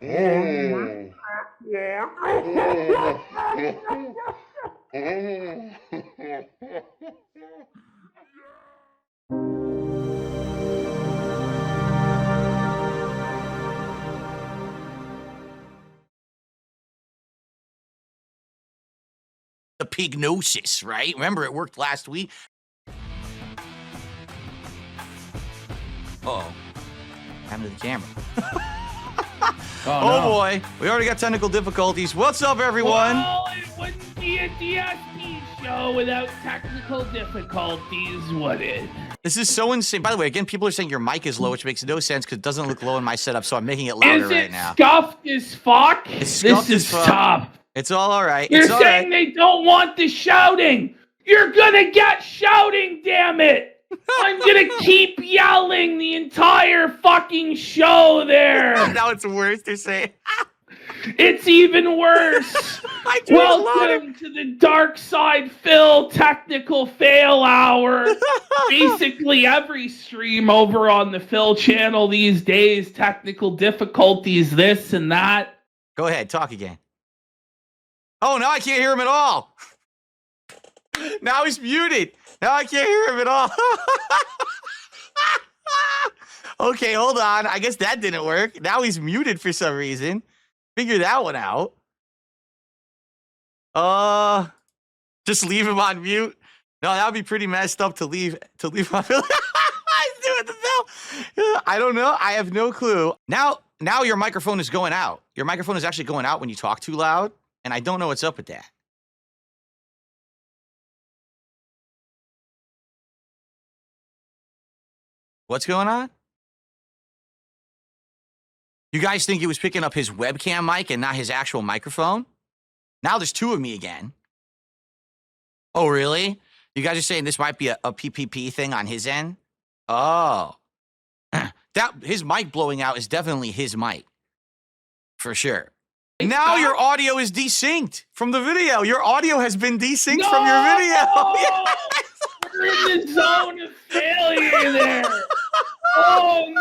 The pignosis, right? Remember, it worked last week. Uh-oh. What happened to the camera? Oh, boy. We already got technical difficulties. What's up, everyone? Well, it wouldn't be a DSP show without technical difficulties, would it? This is so insane. By the way, again, people are saying your mic is low, which makes no sense because it doesn't look low in my setup, so I'm making it louder right now. Is it scuffed as fuck? It's scuffed this as is fuck. tough. It's all right. You're saying they don't want the shouting. You're gonna get shouting, damn it. I'm gonna keep yelling the entire fucking show there. Now it's worse, they're saying. It's even worse. Welcome to the Dark Side Phil Technical Fail Hour. Basically every stream over on the Phil channel these days, technical difficulties, this and that. Go ahead, talk again. Oh, now I can't hear him at all. Now he's muted. Now I can't hear him at all. Okay, hold on. I guess that didn't work. Now he's muted for some reason. Figure that one out. Just leave him on mute. No, that would be pretty messed up to leave on. He's doing the bell. I don't know. I have no clue. Now your microphone is going out. Your microphone is actually going out when you talk too loud, and I don't know what's up with that. What's going on? You guys think he was picking up his webcam mic and not his actual microphone? Now there's two of me again. Oh, really? You guys are saying this might be a PPP thing on his end? Oh. His mic blowing out is definitely his mic. For sure. Now your audio is desynced from the video. Your audio has been desynced from your video. Yes! We're in the zone of failure there. Oh, no.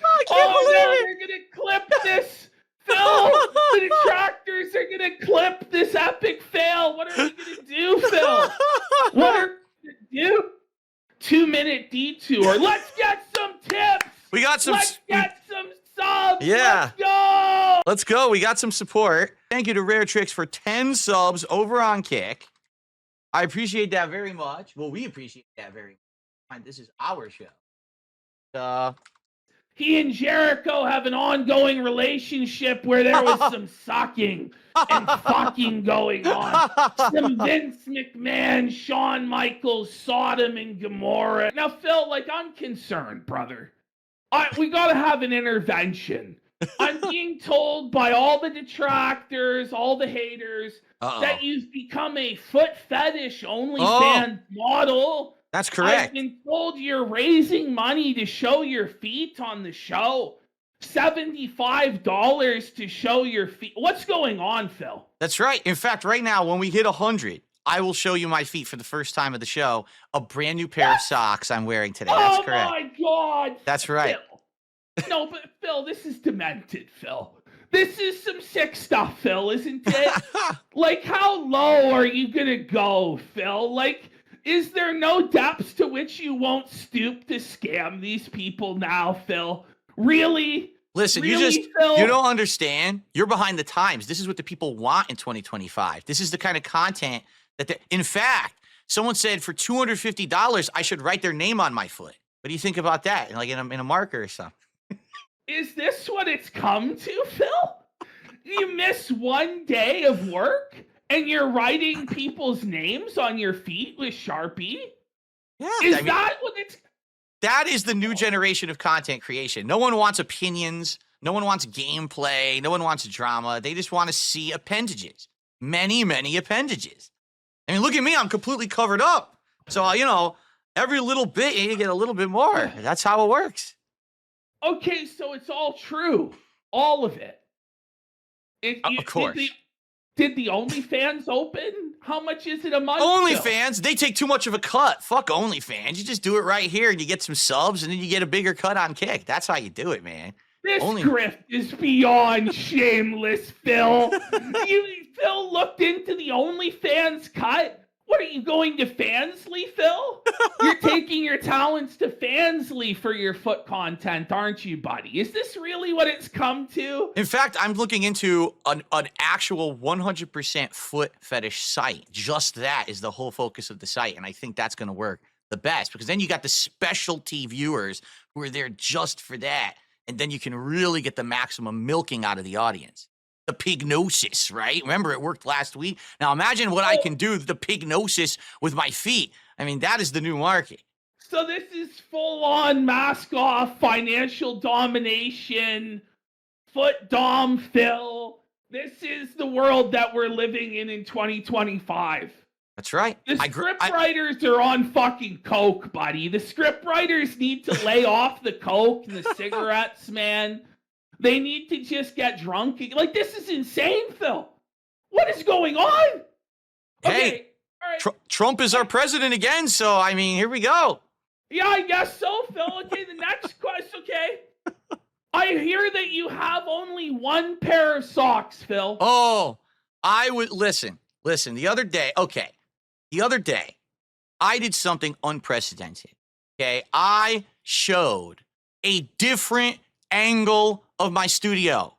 I can't believe it. They're going to clip this. Phil, the detractors are going to clip this epic fail. What are we going to do, Phil? What are we going to do? 2-minute detour. Let's get some tips. We got some. Let's get some subs. Yeah. Let's go. Let's go. We got some support. Thank you to Rare Tricks for 10 subs over on Kick. I appreciate that very much. Well, we appreciate that very much. This is our show. He and Jericho have an ongoing relationship where there was some sucking and fucking going on. Some Vince McMahon, Shawn Michaels, Sodom and Gomorrah. Now, Phil, I'm concerned, brother. We gotta have an intervention. I'm being told by all the detractors, all the haters, that you've become a foot fetish OnlyFans model. That's correct. I've been told you're raising money to show your feet on the show. $75 to show your feet. What's going on, Phil? That's right. In fact, right now, when we hit 100, I will show you my feet for the first time of the show. A brand new pair of socks I'm wearing today. That's correct. Oh, my God. That's right. Phil. No, but, Phil, this is demented, Phil. This is some sick stuff, Phil, isn't it? How low are you going to go, Phil? Is there no depths to which you won't stoop to scam these people now, Phil? Really? Listen, really, you don't understand. You're behind the times. This is what the people want in 2025. This is the kind of content that in fact, someone said for $250, I should write their name on my foot. What do you think about that? In a marker or something? Is this what it's come to, Phil? You miss one day of work and you're writing people's names on your feet with Sharpie? Yeah. That what it's... That is the new generation of content creation. No one wants opinions. No one wants gameplay. No one wants drama. They just want to see appendages. Many, many appendages. I mean, look at me. I'm completely covered up. So, every little bit, you get a little bit more. That's how it works. Okay, so it's all true. All of it. Of course. Did the OnlyFans open? How much is it a month? OnlyFans, they take too much of a cut. Fuck OnlyFans. You just do it right here and you get some subs and then you get a bigger cut on Kick. That's how you do it, man. This Only grift is beyond shameless, Phil. Phil looked into the OnlyFans cut. What are you going to Fansly, Phil? You're taking your talents to Fansly for your foot content, aren't you, buddy? Is this really what it's come to? In fact, I'm looking into an actual 100% foot fetish site. Just that is the whole focus of the site, and I think that's going to work the best because then you got the specialty viewers who are there just for that, and then you can really get the maximum milking out of the audience. The pignosis, right? Remember, it worked last week. Now imagine what I can do with the pignosis with my feet. I mean, that is the new market. So this is full-on mask-off, financial domination, foot dom Phil. This is the world that we're living in 2025. That's right. The script writers are on fucking coke, buddy. The script writers need to lay off the coke and the cigarettes, man. They need to just get drunk. Like, this is insane, Phil. What is going on? Hey, all right. Trump is our president again, so, I mean, here we go. Yeah, I guess so, Phil. Okay, the next question, okay. I hear that you have only one pair of socks, Phil. Oh, I would, listen, the other day, I did something unprecedented, okay? I showed a different angle of my studio,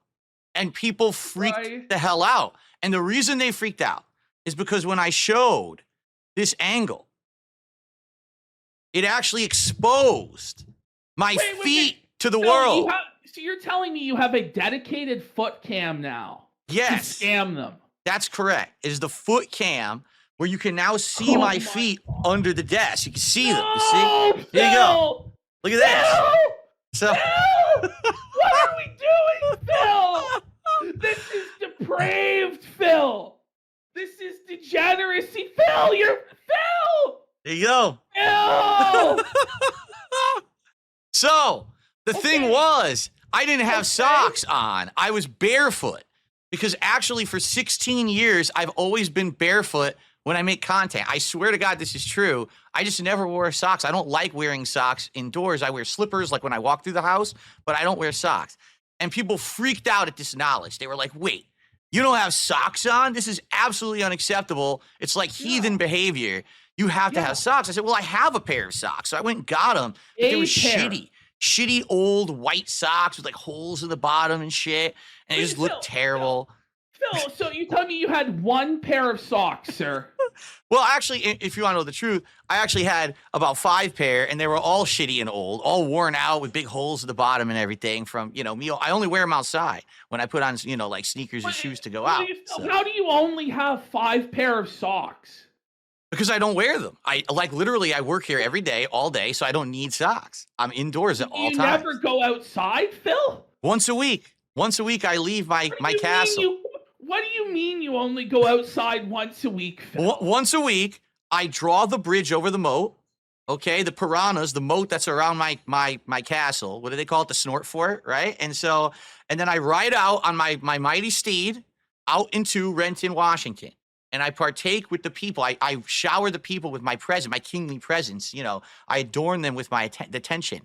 and people freaked the hell out. And the reason they freaked out is because when I showed this angle, it actually exposed my feet to the world. So you're telling me you have a dedicated foot cam now? Yes. To scam them. That's correct. It is the foot cam where you can now see my feet under the desk. You can see them. You see? Here you go. Look at this. So. What are we doing, Phil? This is depraved, Phil. This is degeneracy. Phil, you're Phil. There you go. Phil. So the thing was, I didn't have socks on. I was barefoot because actually for 16 years, I've always been barefoot when I make content. I swear to God, this is true. I just never wore socks. I don't like wearing socks indoors. I wear slippers like when I walk through the house, but I don't wear socks. And people freaked out at this knowledge. They were like, wait, you don't have socks on? This is absolutely unacceptable. It's like heathen behavior. You have to have socks. I said, well, I have a pair of socks. So I went and got them. But they were shitty old white socks with like holes in the bottom and shit. And it just looked terrible. Phil, so you tell me you had one pair of socks, sir? Well, actually, if you want to know the truth, I actually had about 5 pair, and they were all shitty and old, all worn out with big holes at the bottom and everything from, me. I only wear them outside when I put on, like sneakers and shoes to go out. How do you only have 5 pair of socks? Because I don't wear them. I literally, I work here every day, all day, so I don't need socks. I'm indoors at all times. You never go outside, Phil? Once a week. Once a week, I leave my castle. What do you mean you only go outside once a week, Phil? Once a week, I draw the bridge over the moat. Okay, the piranhas, the moat that's around my castle. What do they call it? The snort fort, right? And then I ride out on my mighty steed out into Renton, Washington. And I partake with the people. I shower the people with my presence, my kingly presence. I adorn them with my attention.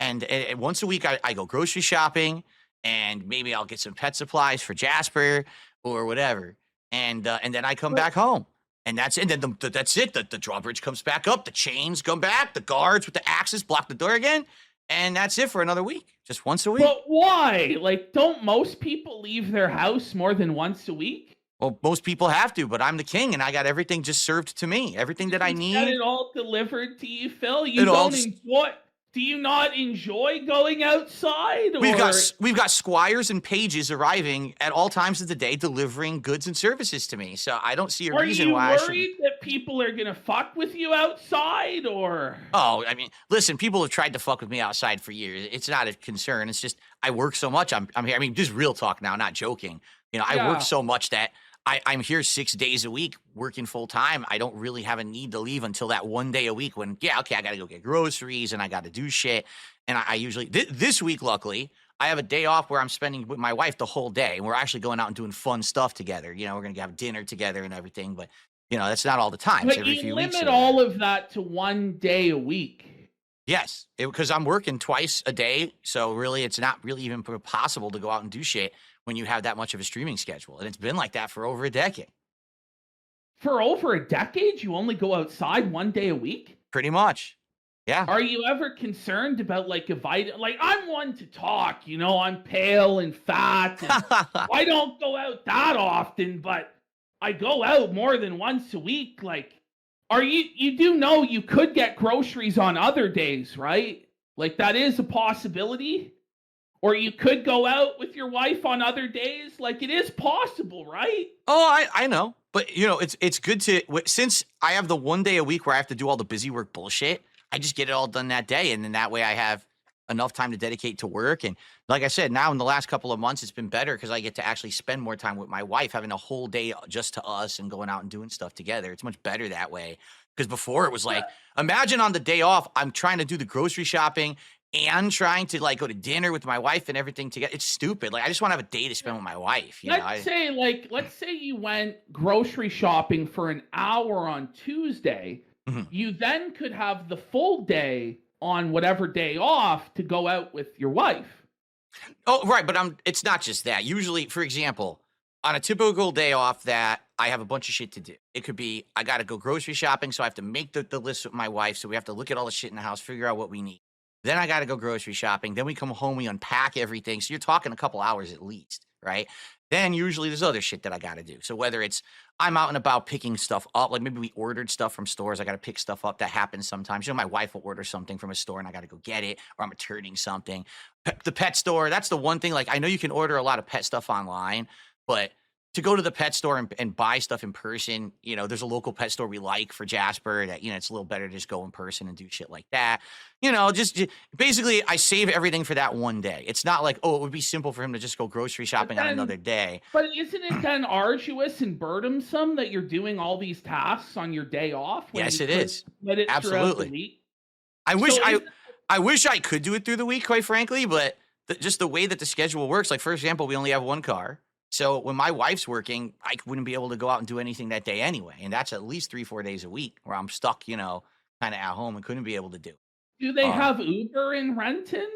And once a week, I go grocery shopping, and maybe I'll get some pet supplies for Jasper or whatever. And then I come back home. And that's it. And then that's it. The drawbridge comes back up. The chains come back. The guards with the axes block the door again. And that's it for another week. Just once a week. But why? Like, don't most people leave their house more than once a week? Well, most people have to, but I'm the king, and I got everything just served to me. Everything that I need. Get it all delivered to you, Phil? Do you not enjoy going outside? We've got squires and pages arriving at all times of the day, delivering goods and services to me. So I don't see a reason why. Are you worried that people are gonna fuck with you outside, or? Oh, I mean, listen, people have tried to fuck with me outside for years. It's not a concern. It's just I work so much. I'm here. I mean, just real talk now, not joking. I work so much that I'm here 6 days a week working full time. I don't really have a need to leave until that one day a week when, I got to go get groceries and I got to do shit. And I usually, this week, luckily, I have a day off where I'm spending with my wife the whole day. And we're actually going out and doing fun stuff together. We're going to have dinner together and everything. But, that's not all the time. But you limit all of that to one day a week. Yes, because I'm working twice a day. So really, it's not really even possible to go out and do shit when you have that much of a streaming schedule. And it's been like that for over a decade. For over a decade, you only go outside 1 day a week? Pretty much. Yeah. Are you ever concerned about like like I'm one to talk, I'm pale and fat and I don't go out that often, but I go out more than once a week. Like, you do know you could get groceries on other days, right? Like that is a possibility. Or you could go out with your wife on other days. Like it is possible, right? Oh, I know. But it's good to, since I have the 1 day a week where I have to do all the busy work bullshit, I just get it all done that day. And then that way I have enough time to dedicate to work. And like I said, now in the last couple of months, it's been better because I get to actually spend more time with my wife, having a whole day just to us and going out and doing stuff together. It's much better that way. Because before it was like, imagine on the day off, I'm trying to do the grocery shopping and trying to like go to dinner with my wife and everything together. It's stupid. Like I just want to have a day to spend with my wife. Let's say you went grocery shopping for an hour on Tuesday. Mm-hmm. You then could have the full day on whatever day off to go out with your wife. Oh, right. But it's not just that. Usually, for example, on a typical day off that I have a bunch of shit to do. It could be I got to go grocery shopping, so I have to make the list with my wife. So we have to look at all the shit in the house, figure out what we need. Then I got to go grocery shopping. Then we come home, we unpack everything. So you're talking a couple hours at least, right? Then usually there's other shit that I got to do. So whether it's I'm out and about picking stuff up, like maybe we ordered stuff from stores, I got to pick stuff up. That happens sometimes. My wife will order something from a store and I got to go get it, or I'm returning something. The pet store, that's the one thing. Like I know you can order a lot of pet stuff online, but to go to the pet store and buy stuff in person, there's a local pet store we like for Jasper that, it's a little better to just go in person and do shit like that. Just basically I save everything for that one day. It's not like, it would be simple for him to just go grocery shopping on another day. But isn't it then arduous and burdensome that you're doing all these tasks on your day off? Yes, it is. Absolutely. I wish I could do it through the week, quite frankly, but just the way that the schedule works, like for example, we only have one car. So when my wife's working, I wouldn't be able to go out and do anything that day anyway. And that's at least 3-4 days a week where I'm stuck, kind of at home and couldn't be able to do. Do they have Uber in Renton?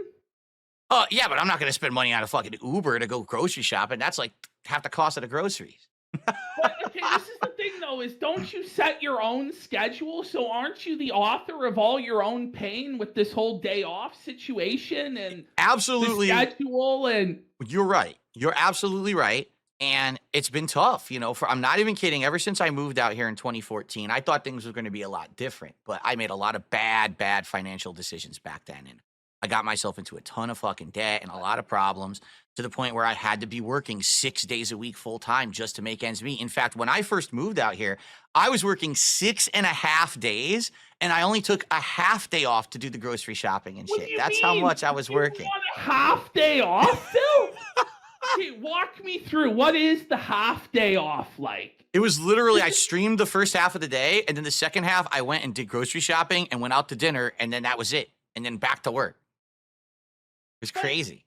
Yeah, but I'm not going to spend money on a fucking Uber to go grocery shopping. That's like half the cost of the groceries. But, okay, this is the thing though, is don't you set your own schedule? So aren't you the author of all your own pain with this whole day off situation and absolutely the schedule? And you're right. You're absolutely right. And it's been tough, I'm not even kidding. Ever since I moved out here in 2014, I thought things were going to be a lot different, but I made a lot of bad financial decisions back then. And I got myself into a ton of fucking debt and a lot of problems to the point where I had to be working 6 days a week full time just to make ends meet. In fact, when I first moved out here, I was working 6.5 days and I only took a half day off to do the grocery shopping and shit. That's how much I was working. You want a half day off, Phil? Okay, walk me through. What is the half day off like? It was literally, I streamed the first half of the day, and then the second half, I went and did grocery shopping and went out to dinner, and then that was it. And then back to work. It was crazy.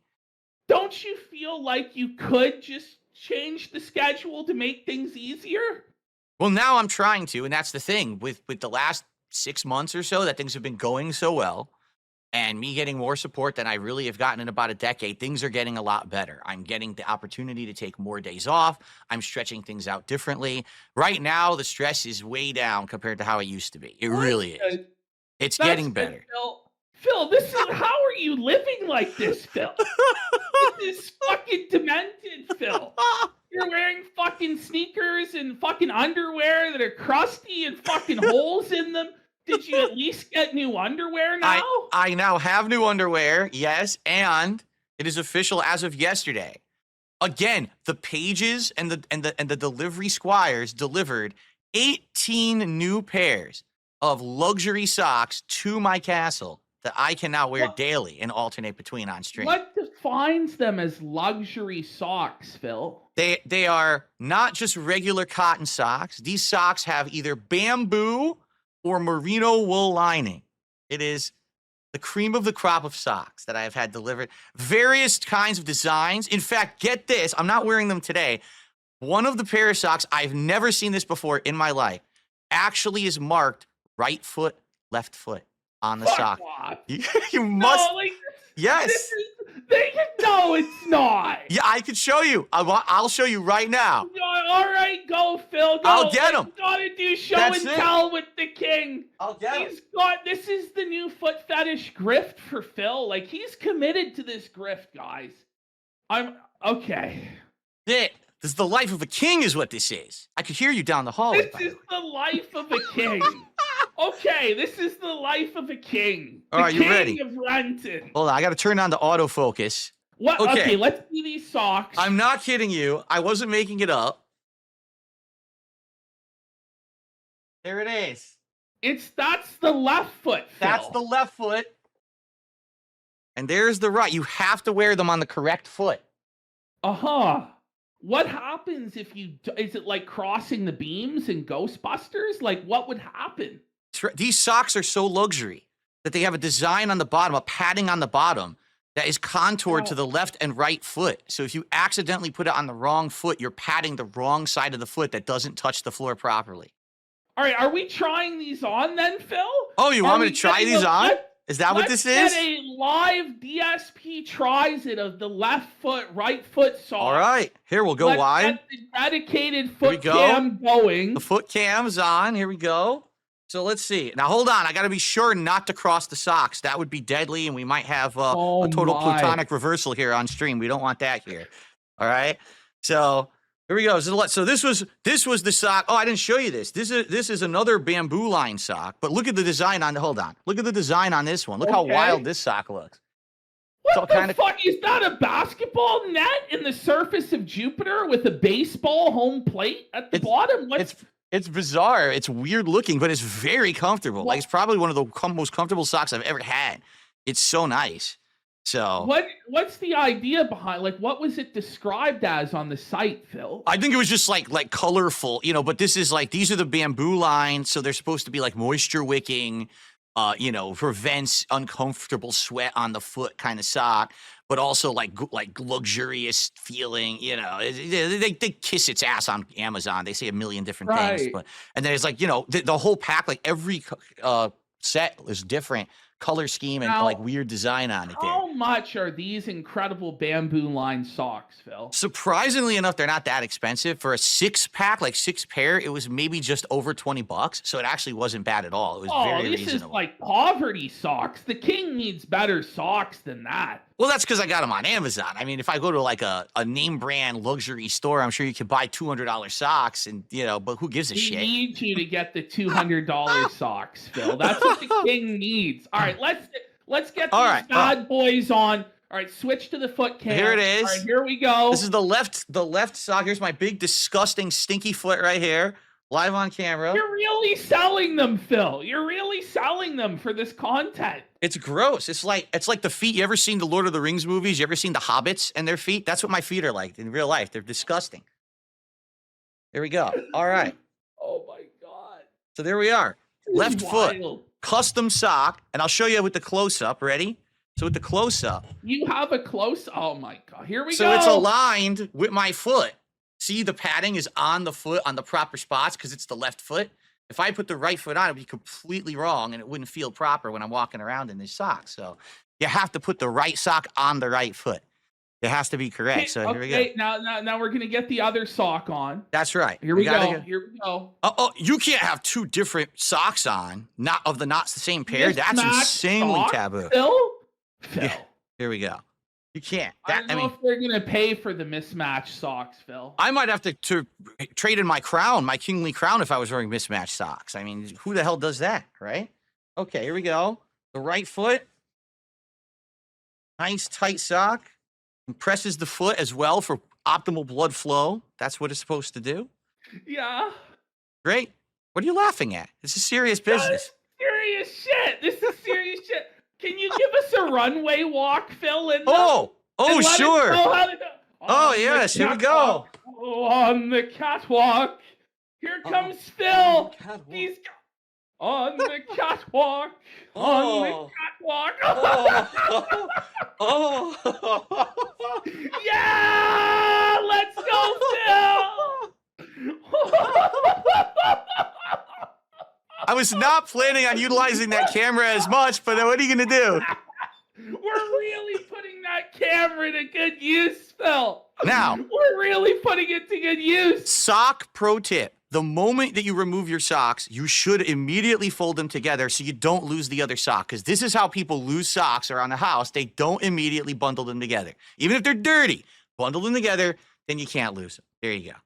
Don't you feel like you could just change the schedule to make things easier? Well, now I'm trying to, and that's the thing. With the last 6 months or so that things have been going so well, and me getting more support than I really have gotten in about a decade, things are getting a lot better. I'm getting the opportunity to take more days off. I'm stretching things out differently. Right now, the stress is way down compared to how it used to be. It really is. It's getting better. Phil, how are you living like this, Phil? This is fucking demented, Phil. You're wearing fucking sneakers and fucking underwear that are crusty and fucking holes in them. Did you at least get new underwear now? I now have new underwear, yes, and it is official as of yesterday. Again, the pages and the delivery squires delivered 18 new pairs of luxury socks to my castle that I can now wear daily and alternate between on stream. What defines them as luxury socks, Phil? They are not just regular cotton socks. These socks have either bamboo or merino wool lining. It is the cream of the crop of socks that I have had delivered. Various kinds of designs. In fact, get this, I'm not wearing them today. One of the pair of socks, I've never seen this before in my life, actually is marked right foot, left foot on the Fuck sock. off. You must. No, like, Yes. this is, no, it's not. Yeah, I could show you. I'll show you right now. All right, go, Phil. Go. I'll get him. You gotta do show That's and it. tell with the king. I'll get him. He's got. This is the new foot fetish grift for Phil. Like, he's committed to this grift, guys. I'm okay. This is the life of a king, is what this is. I could hear you down the hallway. This is the life of a king. Okay, this is the life of a king. The All right, you king ready? of Renton. Hold on, I got to turn on the autofocus. What? Okay. Okay, let's see these socks. I'm not kidding you. I wasn't making it up. There it is. That's the left foot, Phil. That's the left foot. And there's the right. You have to wear them on the correct foot. Uh-huh. What happens if you... Is it like crossing the beams in Ghostbusters? Like, what would happen? These socks are so luxury that they have a design on the bottom, a padding on the bottom that is contoured to the left and right foot. So if you accidentally put it on the wrong foot, you're padding the wrong side of the foot that doesn't touch the floor properly. All right, are we trying these on then, Phil? Oh, you want me to try these on? Is that what this is? Let's get a live DSP tries it of the left foot, right foot sock. All right, here we'll go Let's wide. get the dedicated foot go. cam going. The foot cam's on. Here we go. So let's see. Now hold on. I got to be sure not to cross the socks. That would be deadly, and we might have a total plutonic reversal here on stream. We don't want that here. All right. So here we go. So this was the sock. Oh, I didn't show you this. This is another bamboo line sock. But look at the design on. Hold on. Look at the design on this one. Look how wild this sock looks. What the fuck? Is that a basketball net in the surface of Jupiter with a baseball home plate at the bottom? It's bizarre. It's weird looking, but it's very comfortable. Like, it's probably one of the most comfortable socks I've ever had. It's so nice. So what's the idea behind? Like, what was it described as on the site, Phil? I think it was just like colorful, but this is like, these are the bamboo lines, so they're supposed to be like moisture wicking, prevents uncomfortable sweat on the foot kind of sock, but also like luxurious feeling. They kiss its ass on Amazon. They say a million different things, and then it's like the whole pack, like every set is different color scheme and like weird design on it. How much are these incredible bamboo line socks, Phil? Surprisingly enough, they're not that expensive. For a 6-pack, like 6 pair, it was maybe just over $20. So it actually wasn't bad at all. It was very reasonable. This is like poverty socks. The king needs better socks than that. Well, that's because I got them on Amazon. I mean, if I go to like a name brand luxury store, I'm sure you could buy $200 socks, and but who gives a shit? We need you to get the $200 socks, Phil. That's what the king needs. All right, let's get these bad boys on. All right, switch to the foot cam. Here it is. All right, here we go. This is the left sock. Here's my big, disgusting, stinky foot right here, live on camera. You're really selling them, Phil. You're really selling them for this content. It's gross. It's like the feet. You ever seen the Lord of the Rings movies? You ever seen the Hobbits and their feet? That's what my feet are like in real life. They're disgusting. There we go. All right. Oh my God. So there we are. Left foot, custom sock, and I'll show you with the close-up. Ready? So with the close-up. You have a close. Oh my God. Here we go. So it's aligned with my foot. See, the padding is on the foot on the proper spots because it's the left foot. If I put the right foot on, it would be completely wrong, and it wouldn't feel proper when I'm walking around in this sock. So you have to put the right sock on the right foot. It has to be correct. Okay, so here we go. Now we're gonna get the other sock on. That's right. Here we go. Here we go. Oh, you can't have 2 different socks on, not the same pair. That's insanely taboo. Phil? Yeah, here we go. You can't. I don't know if they're gonna pay for the mismatched socks, Phil. I might have to trade in my crown, my kingly crown, if I was wearing mismatched socks. I mean, who the hell does that, right? Okay, here we go. The right foot. Nice tight sock. Compresses the foot as well for optimal blood flow. That's what it's supposed to do. Yeah. Great. What are you laughing at? This is serious business. Serious shit. This is serious shit. Can you give us a runway walk, Phil? Sure. Oh, yes. Here we go. On the catwalk. Here comes Phil. He's on the catwalk. On the catwalk. Yeah! Let's go, Phil! I I was not planning on utilizing that camera as much, but what are you going to do? We're really putting that camera to good use, Phil. Now, we're really putting it to good use. Sock pro tip. The moment that you remove your socks, you should immediately fold them together so you don't lose the other sock. Because this is how people lose socks around the house. They don't immediately bundle them together. Even if they're dirty, bundle them together, then you can't lose them. There you go.